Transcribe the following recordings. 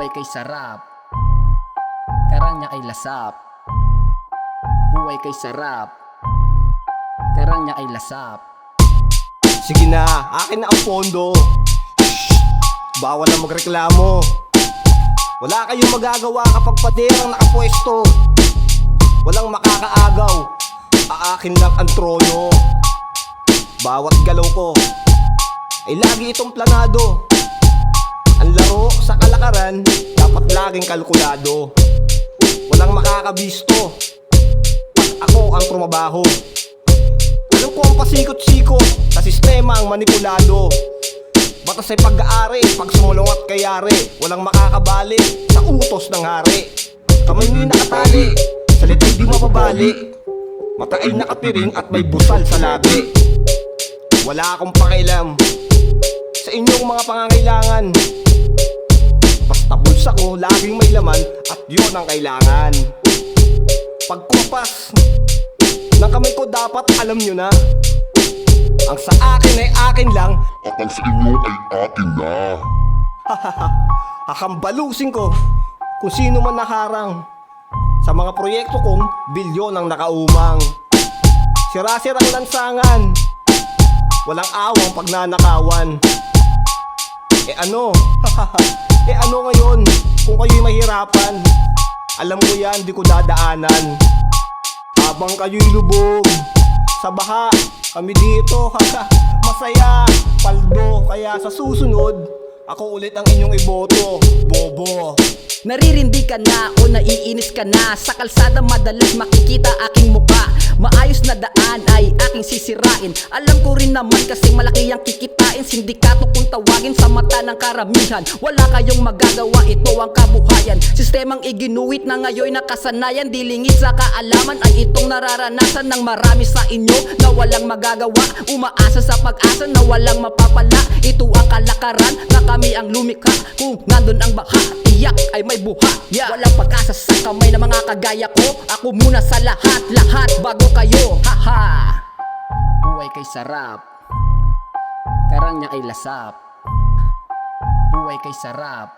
Buhay kay sarap, karang niya ay lasap. Buhay kay sarap, karang niya ay lasap. Sige na, akin na ang pondo. Bawal na magreklamo. Wala kayong magagawa kapag paderang nakapwesto. Walang makakaagaw, aakin lang ang trono. Bawat galaw ko ay lagi itong planado. Ang laro sa kalakaran dapat laging kalkulado. Walang makakabisto pag ako ang trumabaho. Alam ko ang pasikot-sikot sa sistema ang manipulado. Batas ay pag-aari, pag sumulungat kay yari. Walang makakabali sa utos ng hari. Kamay mo'y nakatali, salita'y di mababali. Mata ay nakapiring at may busal sa labi. Wala akong pakialam sa inyong mga pangangailangan. Basta bulsa ko laging may laman at yun ang kailangan. Pagkumpas ng kamay ko dapat alam nyo na. Ang sa akin ay akin lang at ang sa inyo ay akin na. Hahambalusin ko kung sino man naharang sa mga proyekto kong bilyon ang nakaumang. Sira-sirang lansangan, walang awang pagnanakawan. Ano? Ano ngayon kung kayo'y mahirapan? Alam ko yan, di ko dadaanan. Habang kayo'y lubog sa baha, kami dito, masaya, paldo. Kaya sa susunod, ako ulit ang inyong iboto, bobo. Naririndi ka na o naiinis ka na. Sa kalsada madalas makikita aking mukha. Maayos na daan ay aking sisirain. Alam ko rin naman kasi malaki ang kikitain. Sindikato kung tawagin sa mata ng karamihan. Wala kayong magagawa, ito ang kabuhayan. Sistemang iginuwit na ngayon nakasanayan. Dilingit sa kaalaman ay itong nararanasan ng marami sa inyo na walang magagawa. Umaasa sa pag-asa na walang mapapala. Ito ang kalakaran na kami ang lumikha. Kung nandun ang baha, iyak ay may buha, yeah. Walang pag-asa sa kamay ng mga kagaya ko. Ako muna sa lahat bago kayo, haha. Buhay kay sarap, karang niya ay lasap. Buhay kay sarap,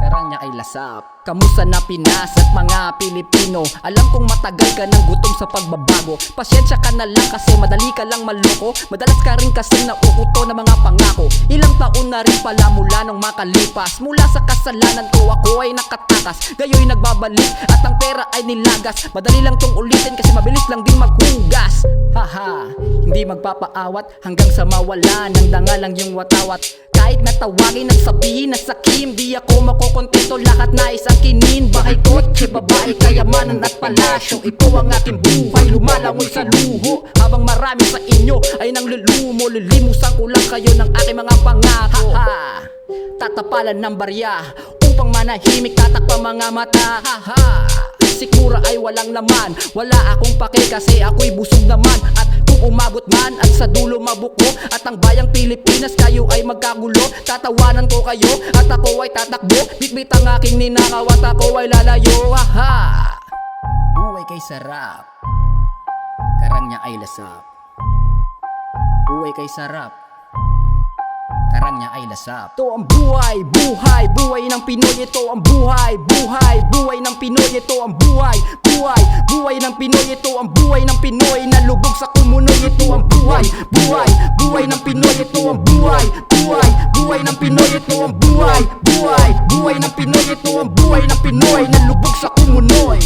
karang niya ay lasap. Kamusta na Pinas at mga Pilipino? Alam kong matagal ka ng gutom sa pagbabago. Pasyensya ka na lang kasi madali ka lang maloko. Madalas ka rin kasi nauuto ng mga pangako. Ilang taon na rin pala mula nung makalipas. Mula sa kasalanan ko ako ay nakatakas. Gayo'y nagbabalik at ang pera ay nilagas. Madali lang tong ulitin kasi mabilis lang din maghugas. Haha, hindi magpapaawat hanggang sa mawala ng danga lang yung watawat. Kahit natawagin at sabihin na sakim, di ako makokontento, lahat nais akinin. Bahay, kotse, babae, kayamanan at palasyo. Ito ang aking buhay, lumalangoy sa luho. Habang marami sa inyo ay nanglulumo, lilimusan ko lang kayo ng aking mga pangako. Tatapalan ng barya upang manahimik, tatakpa mga mata. Sikmura ay walang laman, wala akong pake kasi ako'y busog naman. At kung umabot man at sa dulo mabuko, at ang bayang Pilipinas kayo ay magkagulo, tatawanan ko kayo at ako ay tatakbo. Bitbit ang aking ninakaw at ako ay lalayo. Buhay kay sarap, karang niya ay lasap. Buhay kay sarap, karang niya ay lasap. Ito ang buhay, buhay, buhay ng Pinoy. Ito ang buhay, buhay, buhay ng Pinoy. Ito ang buhay, buhay, buhay ng Pinoy. Ito ang buhay ng Pinoy na lubog sa kumunoy. Ito ang buhay, buhay, buhay ng Pinoy. Ito ang buhay, buhay, buhay ng Pinoy. Ito ang buhay, buhay, buhay ng Pinoy. Ito ang buhay ng Pinoy na lubog sa kumunoy.